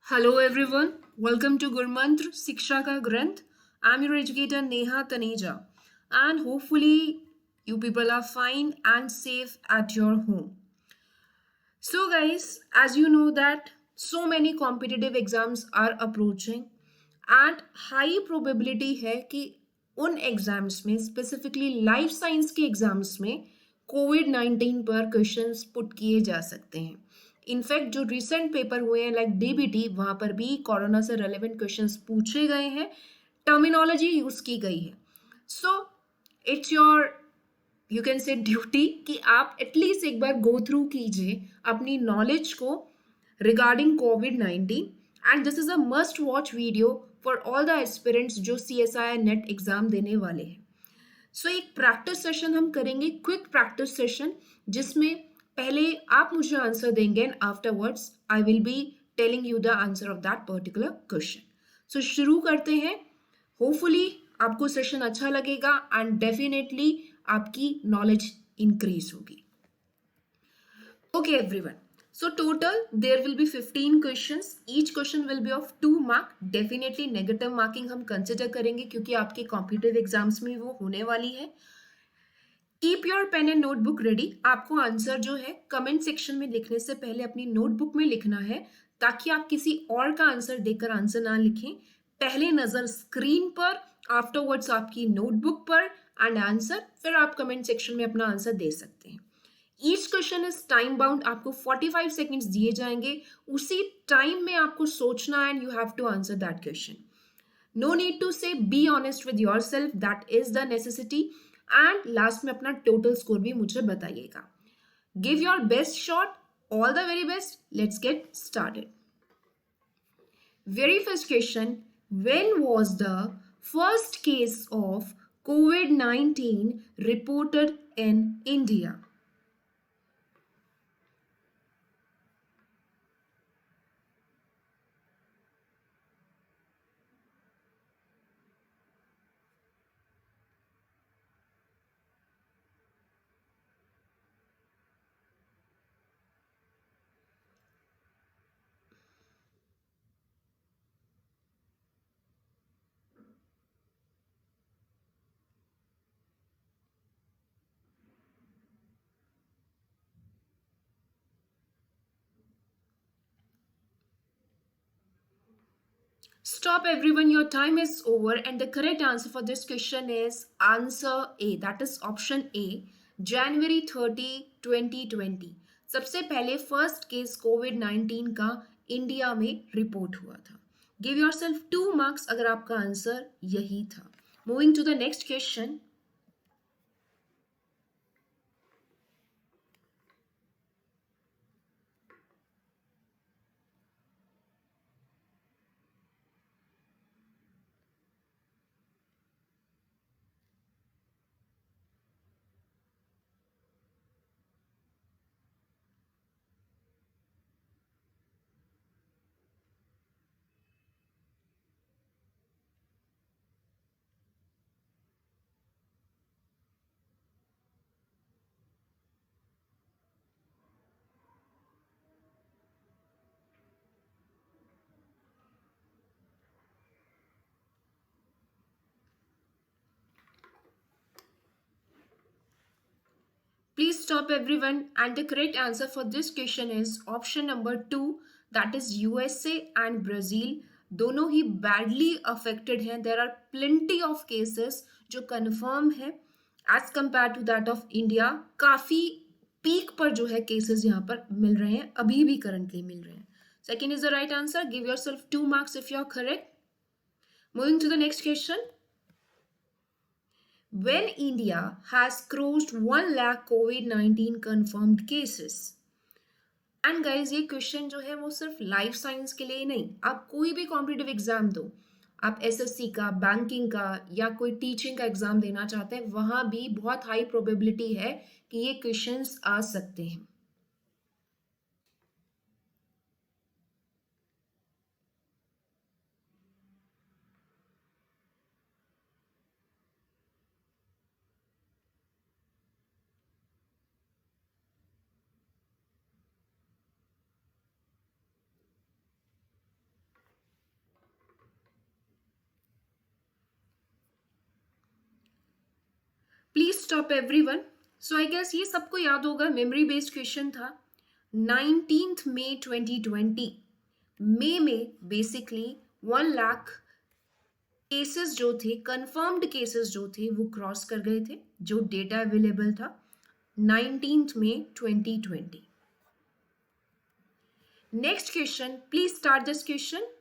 Hello everyone, welcome to Gurmantra Siksha Ka Granth. I'm your educator Neha Taneja, and hopefully you people are fine and safe at your home. So guys, as you know that so many competitive exams are approaching and high probability है कि उन exams में specifically life science के exams में Covid 19 पर questions put किए जा सकते हैं. इनफैक्ट जो रिसेंट पेपर हुए हैं लाइक डीबीटी वहां पर भी कोरोना से रेलेवेंट क्वेश्चंस पूछे गए हैं, टर्मिनोलॉजी यूज की गई है. So it's your you can say duty कि आप एटलीस्ट एक बार गो थ्रू कीजिए अपनी नॉलेज को regarding Covid 19 and this is a must watch video for all the aspirants जो CSI नेट एग्जाम देने वाले हैं. सो एक प्रैक्टिस सेशन हम करेंगे, क्विक प्रैक्टिस सेशन, जिसमें पहले आप मुझे आंसर देंगे and afterwards I will be telling you the answer of that particular question. So शुरू करते हैं. होपफुली आपको सेशन अच्छा लगेगा एंड डेफिनेटली आपकी नॉलेज इंक्रीज होगी. Okay, everyone. So total there will be 15 questions. Each question will be of 2 mark. Definitely negative marking हम consider करेंगे क्योंकि आपके competitive exams में वो होने वाली है. Keep your pen and notebook ready. आपको आंसर जो है कमेंट सेक्शन में लिखने से पहले अपनी नोटबुक में लिखना है, ताकि आप किसी और का आंसर देखकर आंसर ना लिखें. पहले नजर स्क्रीन पर, आफ्टरवर्ड्स आपकी नोटबुक पर एंड आंसर, फिर आप कमेंट सेक्शन में अपना आंसर दे सकते हैं. Each question is time bound. आपको 45 सेकेंड्स दिए जाएंगे. उसी टाइम में आपको सोचना and you have to answer that question. No need to say be honest with yourself, that is the necessity. And last में अपना टोटल स्कोर भी मुझे बताइएगा. Give your best shot. All the very best. Let's get started. Very first question. When was the first case of COVID-19 reported in India? Stop everyone, your time is over and the correct answer for this question is answer A, that is option A, January 30, 2020. सबसे पहले first case Covid 19 का India में report हुआ था. Give yourself 2 marks अगर आपका answer यही था. Moving to the next question. Please stop everyone, and the correct answer for this question is option number 2, that is USA and Brazil. दोनों ही badly affected हैं. There are plenty of cases जो confirm है as compared to that of India. काफ़ी peak पर जो है cases यहाँ पर मिल रहे हैं, अभी भी करंटली मिल रहे हैं. Second is the right answer. Give yourself 2 marks if you are correct. Moving to the next question. When India has crossed 1 lakh COVID-19 confirmed cases. And guys ये क्वेश्चन जो है वो सिर्फ लाइफ साइंस के लिए ही नहीं, आप कोई भी कॉम्पिटिटिव एग्जाम दो, आप SSC का, बैंकिंग का या कोई टीचिंग का एग्जाम देना चाहते हैं, वहां भी बहुत हाई प्रोबेबिलिटी है कि ये क्वेश्चंस आ सकते हैं. Stop everyone. So I guess ये सबको याद होगा, मेमोरी बेस्ड क्वेश्चन था। 19th मई 2020 मई में बेसिकली 1 लाख केसेस जो थे, कंफर्म्ड केसेस जो थे, वो क्रॉस कर गए थे, जो डेटा अवेलेबल था 19th मई 2020। Next question, please start this question.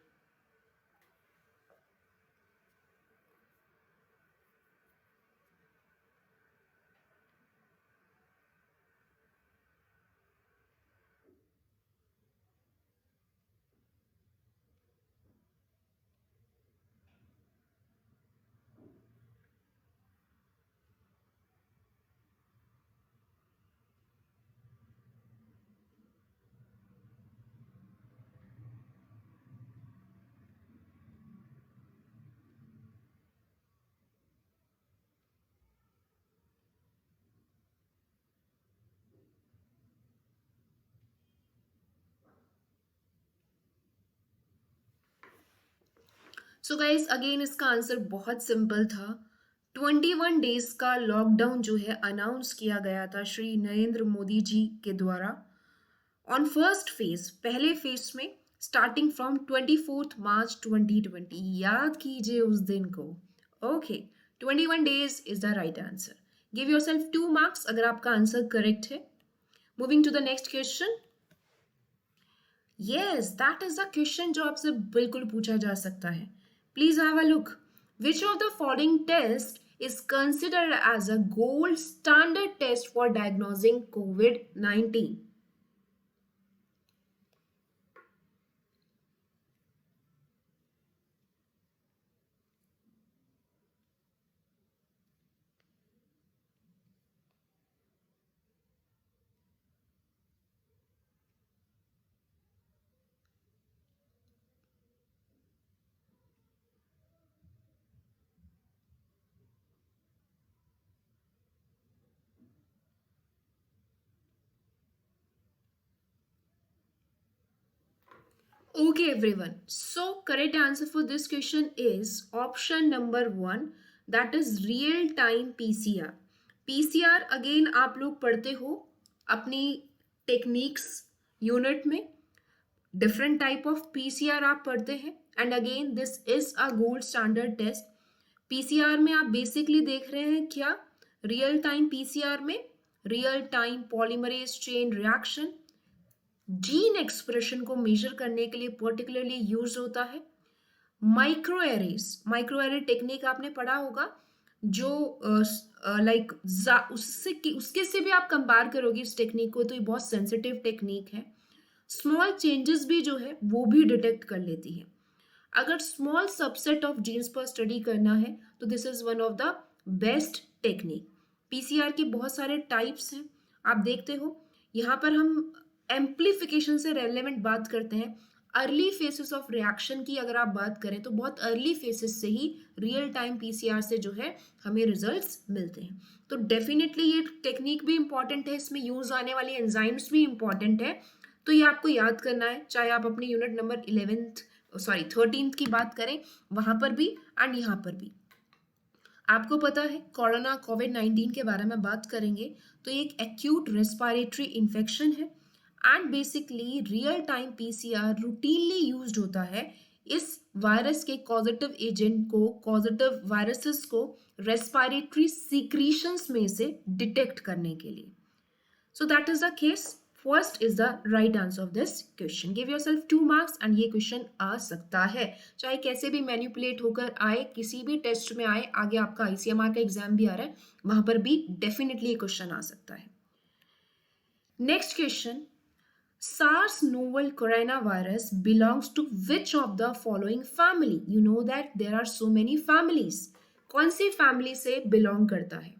So guys again इसका आंसर बहुत सिंपल था। 21 डेज का लॉकडाउन जो है अनाउंस किया गया था श्री नरेंद्र मोदी जी के द्वारा ऑन फर्स्ट फेज, पहले फेज में, स्टार्टिंग फ्रॉम 24 मार्च 2020। याद कीजिए उस दिन को। Okay, 21 days is the right answer. Give yourself 2 marks अगर आपका आंसर करेक्ट है। Moving to the next question. Yes, that is the question जो आपसे बिल्कुल पूछा जा सकता है। Please have a look. Which of the following test is considered as a gold standard test for diagnosing COVID-19? Okay, everyone. So, correct answer for this question is option number 1, that is real time PCR. PCR again आप लोग पढ़ते हो अपनी techniques unit में। Different type of PCR आप पढ़ते हैं and again this is a gold standard test. PCR में आप बेसिकली देख रहे हैं क्या, रियल टाइम पीसीआर में real time polymerase chain reaction gene expression को मेजर करने के लिए पर्टिकुलरली यूज होता है। Microarrays, microarray technique आपने पढ़ा होगा, जो लाइक उसके से भी आप कंपेयर करोगे इस टेक्निक को तो ये बहुत सेंसिटिव टेक्निक है। स्मॉल चेंजेस भी जो है वो भी डिटेक्ट कर लेती है। अगर स्मॉल सबसेट ऑफ जीन्स पर स्टडी करना है तो this is one of the best technique. PCR के बहुत सारे टाइप्स हैं, आप देखते हो। यहाँ पर हम एम्प्लीफिकेशन से रेलेवेंट बात करते हैं। अर्ली फेसेस ऑफ रिएक्शन की अगर आप बात करें तो बहुत अर्ली फेसेस से ही रियल टाइम पीसीआर से जो है हमें रिजल्ट्स मिलते हैं। तो डेफिनेटली ये टेक्निक भी इंपॉर्टेंट है, इसमें यूज आने वाली एंजाइम्स भी इंपॉर्टेंट है। तो ये आपको याद करना है, चाहे आप अपनी यूनिट नंबर 13th की बात करें वहां पर भी एंड यहाँ पर भी। आपको पता है कोरोना कोविड-19 के बारे में बात करेंगे तो ये एक एक्यूट रेस्पिरेटरी इन्फेक्शन है and basically real time PCR routinely used होता है इस वायरस के कॉजेटिव एजेंट को, पॉजिटिव वायरसेस को रेस्पिरेटरी सीक्रीशंस में से डिटेक्ट करने के लिए। So that is the case. First is the right answer of this question. Give yourself 2 marks and ये क्वेश्चन आ सकता है, चाहे कैसे भी मैनिपुलेट होकर आए, किसी भी टेस्ट में आए, आगे आपका आईसीएमआर का एग्जाम भी आ रहा है वहां पर भी डेफिनेटली ये क्वेश्चन आ सकता है। Next question, SARS novel coronavirus belongs to which of the following family? You know that there are so many families. कौन सी फैमिली से बिलोंग करता है?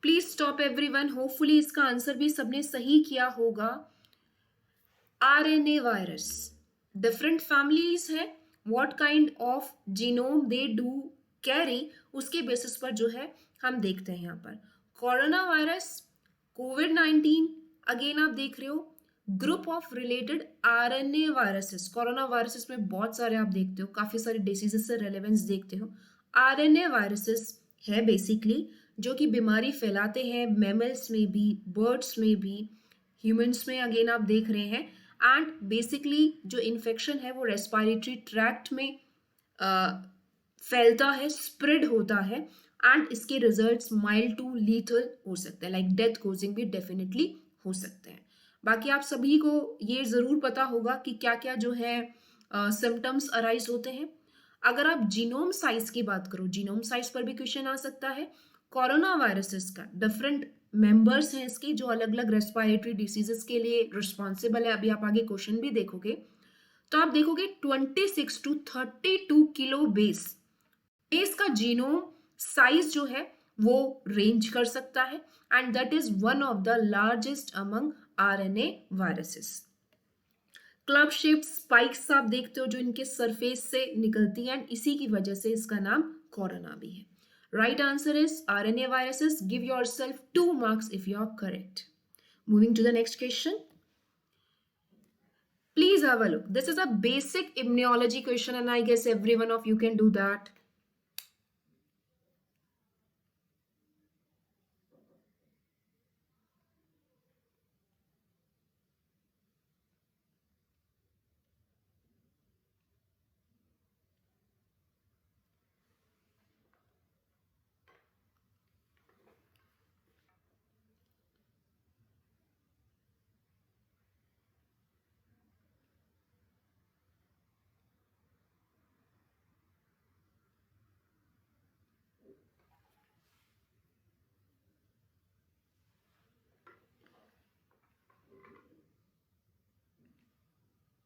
प्लीज स्टॉप एवरीवन, होपफुली इसका आंसर भी सबने सही किया होगा। आरएनए वायरस, डिफरेंट फैमिलीज है, what kind of genome they do carry, उसके बेसिस पर जो है हम देखते हैं यहाँ पर। कोरोना वायरस, कोविड-19, अगेन आप देख रहे हो group of related RNA viruses. Corona viruses में बहुत सारे आप देखते हो, काफी सारे डिसीजेस से रेलेवेंस देखते हो। आरएनए वायरसेस है बेसिकली जो कि बीमारी फैलाते हैं, मैमल्स में भी, बर्ड्स में भी, ह्यूमंस में अगेन आप देख रहे हैं। एंड बेसिकली जो इन्फेक्शन है वो रेस्पिरेटरी ट्रैक्ट में फैलता है, स्प्रेड होता है, एंड इसके रिजल्ट्स माइल्ड टू लीथल हो सकते हैं, लाइक डेथ कोजिंग भी डेफिनेटली हो सकते हैं। बाकी आप सभी को ये ज़रूर पता होगा कि क्या क्या जो है सिम्टम्स अराइज होते हैं। अगर आप जीनोम साइज की बात करो, जीनोम साइज पर भी क्वेश्चन आ सकता है। कोरोना वायरसेस का डिफरेंट मेंबर्स हैं इसके जो अलग अलग रेस्पिरेटरी डिसीजेस के लिए रिस्पॉन्सिबल है, अभी आप आगे क्वेश्चन भी देखोगे। तो आप देखोगे 26 टू 32 किलो बेस का जीनोम साइज जो है वो रेंज कर सकता है, and that is one of the largest among RNA viruses. Club shaped spikes आप देखते हो जो इनके सरफेस से निकलती हैं, एंड इसी की वजह से इसका नाम कोरोना भी है। Right answer is RNA viruses. Give yourself 2 marks if you are correct. Moving to the next question. Please have a look. This is a basic immunology question and I guess every one of you can do that.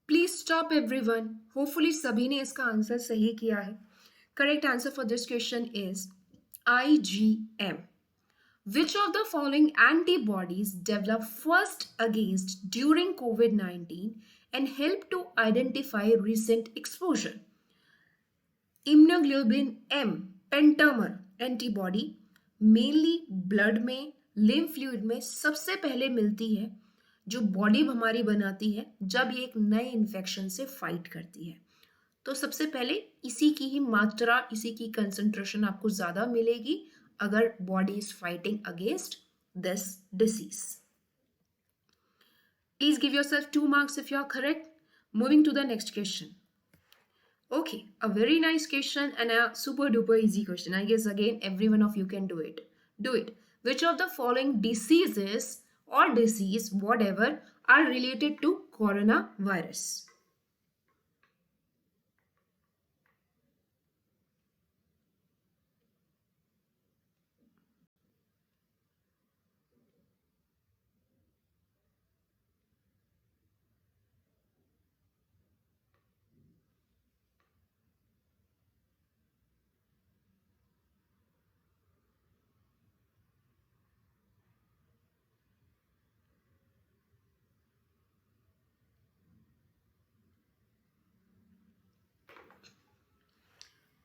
Please stop everyone, hopefully सभी ने इसका answer सही किया है। Correct answer for this question is IgM. Which of the following antibodies develop first against during COVID-19 and help to identify recent exposure? Immunoglobulin M pentamer antibody mainly blood में, lymph fluid में सबसे पहले मिलती है, जो body हमारी बनाती है जब ये एक नए इन्फेक्शन से फाइट करती है। तो सबसे पहले इसी की ही मात्रा, इसी की कंसंट्रेशन आपको ज़्यादा मिलेगी अगर body is fighting against this disease. Please give yourself 2 marks if you are correct. Moving to the next question. Okay, a very nice question and a super duper easy question. I guess again every one of you can do it. Do it. Which of the following diseases or disease, whatever, are related to coronavirus?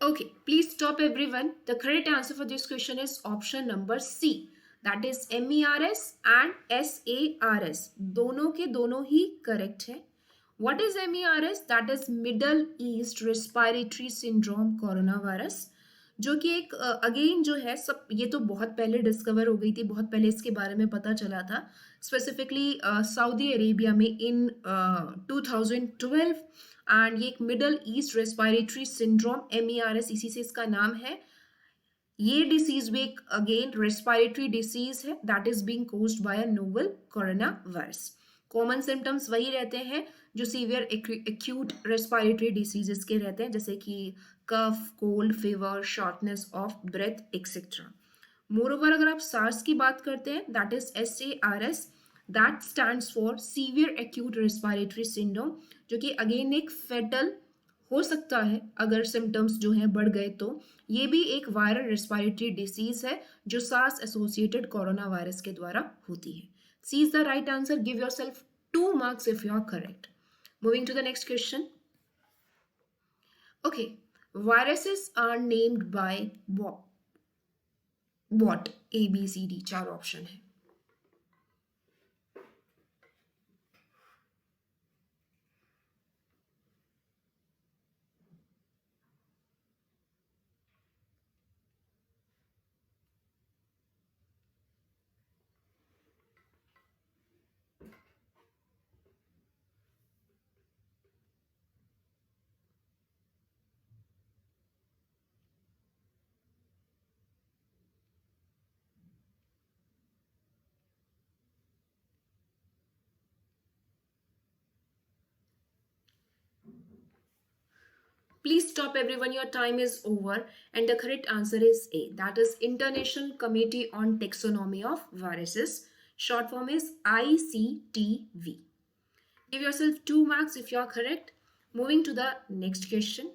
Okay, please stop everyone. The correct answer for this question is option number C. That is MERS and SARS. दोनों के दोनों ही correct है. What is MERS? That is Middle East Respiratory Syndrome Coronavirus. जो कि एक again जो है सब, ये तो बहुत पहले डिस्कवर हो गई थी, बहुत पहले इसके बारे में पता चला था, स्पेसिफिकली सऊदी अरेबिया में इन 2012, एंड ये एक middle east respiratory syndrome MERS, इसी से इसका नाम है। ये डिसीज भी एक अगेन रेस्पिरेटरी डिसीज है that is being caused by a novel corona virus. Common symptoms वही रहते हैं जो सीवियर एक्यूट रेस्पिरेटरी डिसीजेस के रहते हैं, जैसे कि cough, cold, fever, shortness of breath etcetera. Moreover अगर आप सार्स की बात करते हैं that is SARS, that stands for severe acute respiratory syndrome, जो कि अगेन एक फेटल हो सकता है अगर सिम्टम्स जो हैं बढ़ गए तो, ये भी एक वायरल रेस्पिरेटरी डिसीज है जो सार्स एसोसिएटेड कोरोना वायरस के द्वारा होती है. C is the right answer. Give yourself 2 marks if you are correct. Moving to the next question. Okay, viruses are named by what? A B C D 4 option है. Please stop everyone, your time is over. And the correct answer is A. That is International Committee on Taxonomy of Viruses. Short form is ICTV. Give yourself 2 marks if you are correct. Moving to the next question.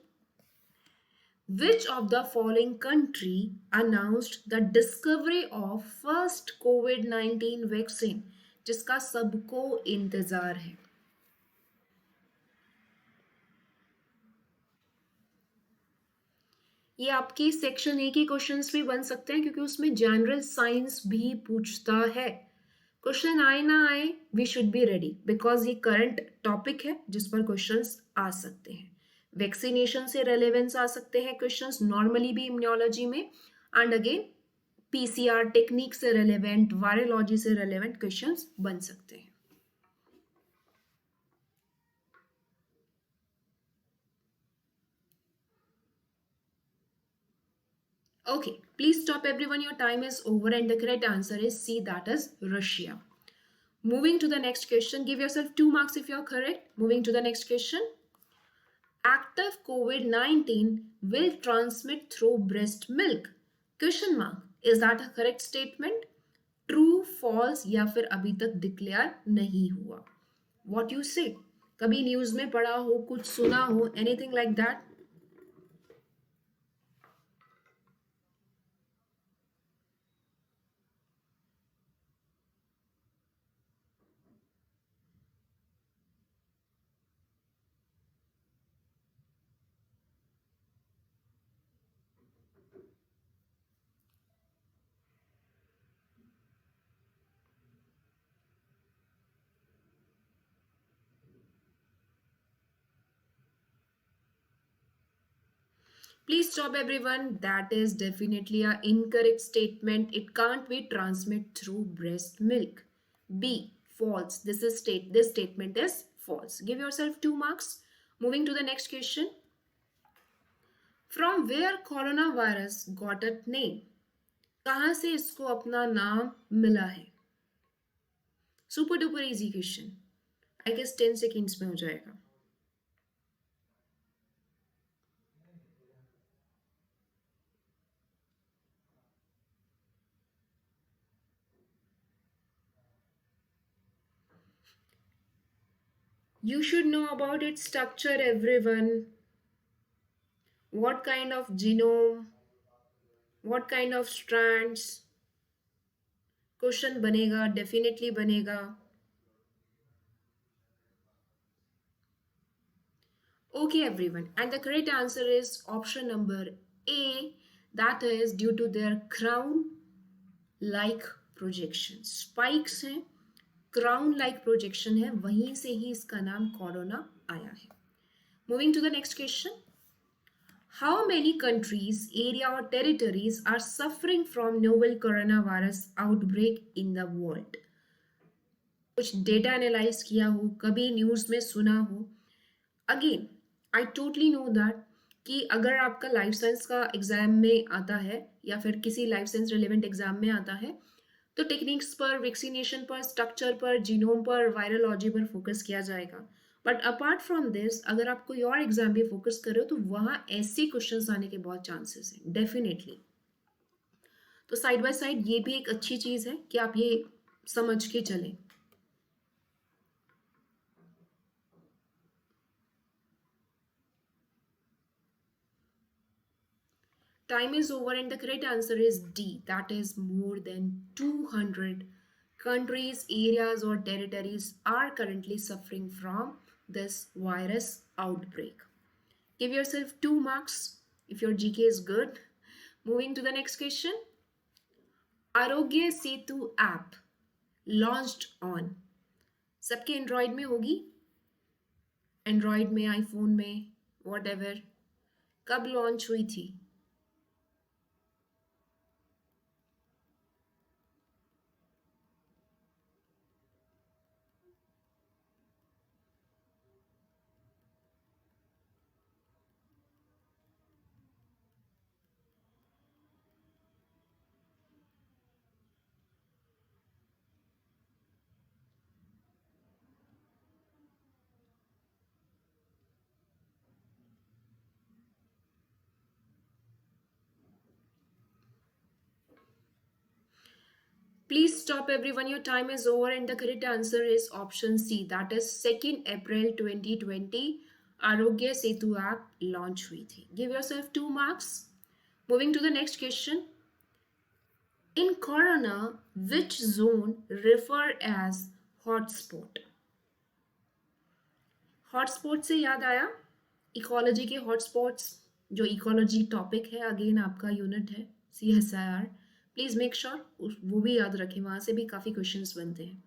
Which of the following country announced the discovery of first COVID-19 vaccine जिसका सबको इंतजार है? ये आपके section A के questions भी बन सकते हैं क्योंकि उसमें जनरल साइंस भी पूछता है. क्वेश्चन आए ना आए, we should be ready because ये करंट टॉपिक है जिस पर क्वेश्चंस आ सकते हैं. वैक्सीनेशन से रेलेवेंस आ सकते हैं क्वेश्चंस नॉर्मली भी इम्यूनोलॉजी में, एंड अगेन पीसीआर टेक्निक से रेलेवेंट, वायरोलॉजी से रेलेवेंट क्वेश्चंस बन सकते हैं. Okay, please stop everyone, your time is over and the correct answer is C, that is Russia. Moving to the next question, give yourself 2 marks if you are correct. Moving to the next question. Active COVID-19 will transmit through breast milk? Question mark. Is that a correct statement? True, false या फिर अभी तक declare नहीं हुआ? What you say? कभी news में पढ़ा हो, कुछ सुना हो, anything like that? Please stop everyone. That is definitely an incorrect statement. It can't be transmitted through breast milk. B, false. This statement is false. Give yourself 2 marks. Moving to the next question. From where coronavirus got its name? कहाँ से इसको अपना नाम मिला है? Super duper easy question. I guess 10 seconds में हो जाएगा. You should know about its structure, everyone. What kind of genome? What kind of strands? Question बनेगा, डेफिनेटली बनेगा. Okay, everyone, and the correct answer is option number A. That is due to their crown-like projection. Spikes हैं, crown-like projection है, वहीं से ही इसका नाम corona आया है. Moving to the next question. How many countries, area or territories are suffering from novel coronavirus outbreak in the world? कुछ data analyse किया हो, कभी न्यूज़ में सुना हो. Again I totally know that कि अगर आपका लाइफ साइंस का एग्जाम में आता है या फिर किसी लाइफ साइंस रिलेवेंट एग्जाम में आता है तो टेक्निक्स पर, वैक्सीनेशन पर, स्ट्रक्चर पर, जीनोम पर, वायरोलॉजी पर फोकस किया जाएगा. बट अपार्ट फ्रॉम दिस अगर आप कोई और एग्जाम भी फोकस कर रहे हो तो वहाँ ऐसे क्वेश्चंस आने के बहुत चांसेस हैं डेफिनेटली. तो साइड बाय साइड ये भी एक अच्छी चीज़ है कि आप ये समझ के चलें. time is over and the correct answer is D. That is more than 200 countries, areas, or territories are currently suffering from this virus outbreak. Give yourself 2 marks if your GK is good. Moving to the next question. Aarogya Setu app launched on, सबके Android में होगी, Android में, iPhone में, whatever, कब launch हुई थी? Please stop everyone, your time is over and the correct answer is option C. That is 2nd April 2020 Arogya Setu app launch हुई थी. Give yourself 2 marks. Moving to the next question. In corona, which zone refer as hotspot? Hotspot से याद आया ecology के hotspots, जो ecology topic है, again आपका unit है CSIR. प्लीज़ मेक श्योर वो भी याद रखें, वहाँ से भी काफ़ी क्वेश्चंस बनते हैं.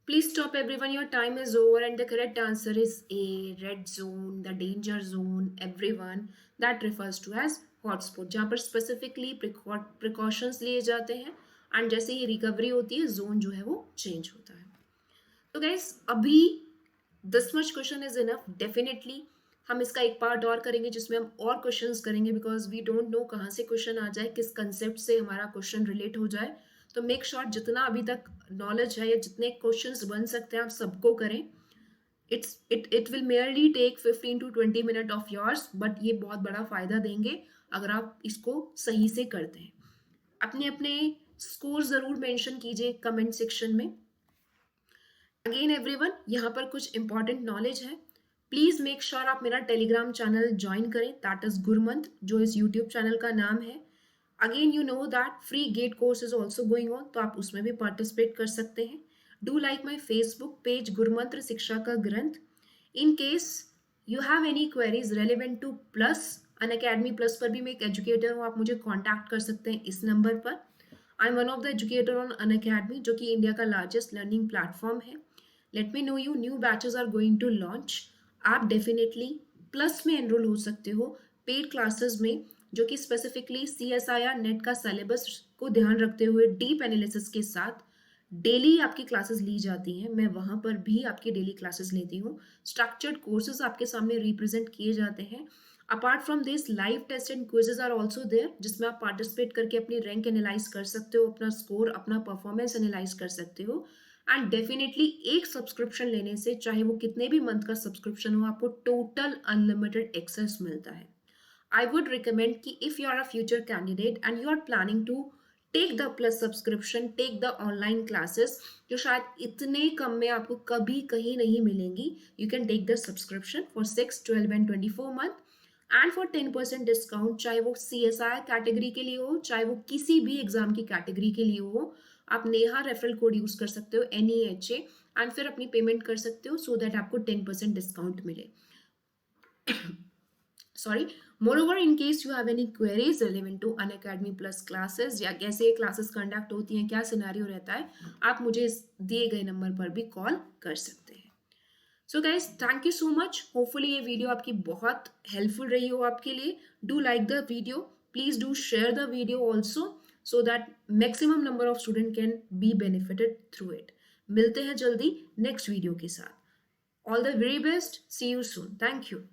Please stop everyone, your time is over and the correct answer is A, red zone, the danger zone, everyone. That refers to as hotspot, जहाँ पर स्पेसिफिकली प्रिकॉशंस लिए जाते हैं एंड जैसे ही रिकवरी होती है जोन जो है वो चेंज होता है. तो गाइस अभी this much question is enough. Definitely हम इसका एक पार्ट और करेंगे जिसमें हम और क्वेश्चंस करेंगे, बिकॉज वी डोंट नो कहाँ से क्वेश्चन आ जाए, किस कंसेप्ट से हमारा क्वेश्चन रिलेट हो जाए. तो मेक श्योर जितना अभी तक नॉलेज है या जितने क्वेश्चंस बन सकते हैं आप सबको करें. It will merely take 15 to 20 minute of yours, but ये बहुत बड़ा फायदा देंगे अगर आप इसको सही से करते हैं. अपने अपने स्कोर जरूर मेंशन कीजिए कमेंट सेक्शन में. अगेन एवरीवन, यहाँ पर कुछ इंपॉर्टेंट नॉलेज है. प्लीज मेक श्योर आप मेरा टेलीग्राम चैनल ज्वाइन करें, दैट इज गुरमंत्र, जो इस यूट्यूब चैनल का नाम है. Again you know that free GATE course is also going on, तो आप उसमें भी पार्टिसिपेट कर सकते हैं. Do like my Facebook page Gurmantra शिक्षा का ग्रंथ. In case you have any queries relevant two plus, Unacademy plus पर भी मैं एक एजुकेटर हूँ, आप मुझे कॉन्टैक्ट कर सकते हैं इस नंबर पर. I am one of the educator on Unacademy, जो कि इंडिया का लार्जेस्ट लर्निंग प्लेटफॉर्म है. Let me know you, new batches are going to launch. आप डेफिनेटली प्लस में एनरोल हो सकते हो पेड क्लासेस में, जो कि स्पेसिफिकली CSIR नेट का सिलेबस को ध्यान रखते हुए डीप एनालिसिस के साथ डेली आपकी क्लासेस ली जाती हैं. मैं वहाँ पर भी आपकी डेली क्लासेस लेती हूँ. स्ट्रक्चर्ड कोर्सेज आपके सामने रिप्रेजेंट किए जाते हैं. Apart from this live test and quizzes are also there, जिसमें आप पार्टिसिपेट करके अपनी रैंक एनालाइज कर सकते हो, अपना स्कोर, अपना परफॉर्मेंस एनालाइज कर सकते हो. एंड डेफिनेटली एक सब्सक्रिप्शन लेने से, चाहे वो कितने भी मंथ का सब्सक्रिप्शन हो, आपको टोटल अनलिमिटेड एक्सेस मिलता है. I would recommend कि if you are a future candidate and you are planning to take the plus subscription, take the online classes, जो शायद इतने कम में आपको कभी कहीं नहीं मिलेंगी, you can take the subscription for 6, 12 and 24 month and for 10% discount, चाहे वो CSI कैटेगरी के लिए हो, चाहे वो किसी भी एग्जाम की कैटेगरी के लिए हो. आप नेहा रेफरल कोड यूज कर सकते हो NEHA एंड फिर अपनी पेमेंट कर सकते हो सो दैट आपको 10% डिस्काउंट मिले. Sorry. Moreover, in case you have any queries relevant to Unacademy Plus classes या कैसे क्लासेस कंडक्ट होती हैं, क्या सिनेरियो रहता है, आप मुझे इस दिए गए नंबर पर भी कॉल कर सकते हैं. So guys, thank you so much. Hopefully ये वीडियो आपकी बहुत हेल्पफुल रही हो आपके लिए. Do like the video, please do share the video also, so that maximum number of student can be benefited through it. मिलते हैं जल्दी नेक्स्ट वीडियो के साथ. All the very best. See you soon. Thank you.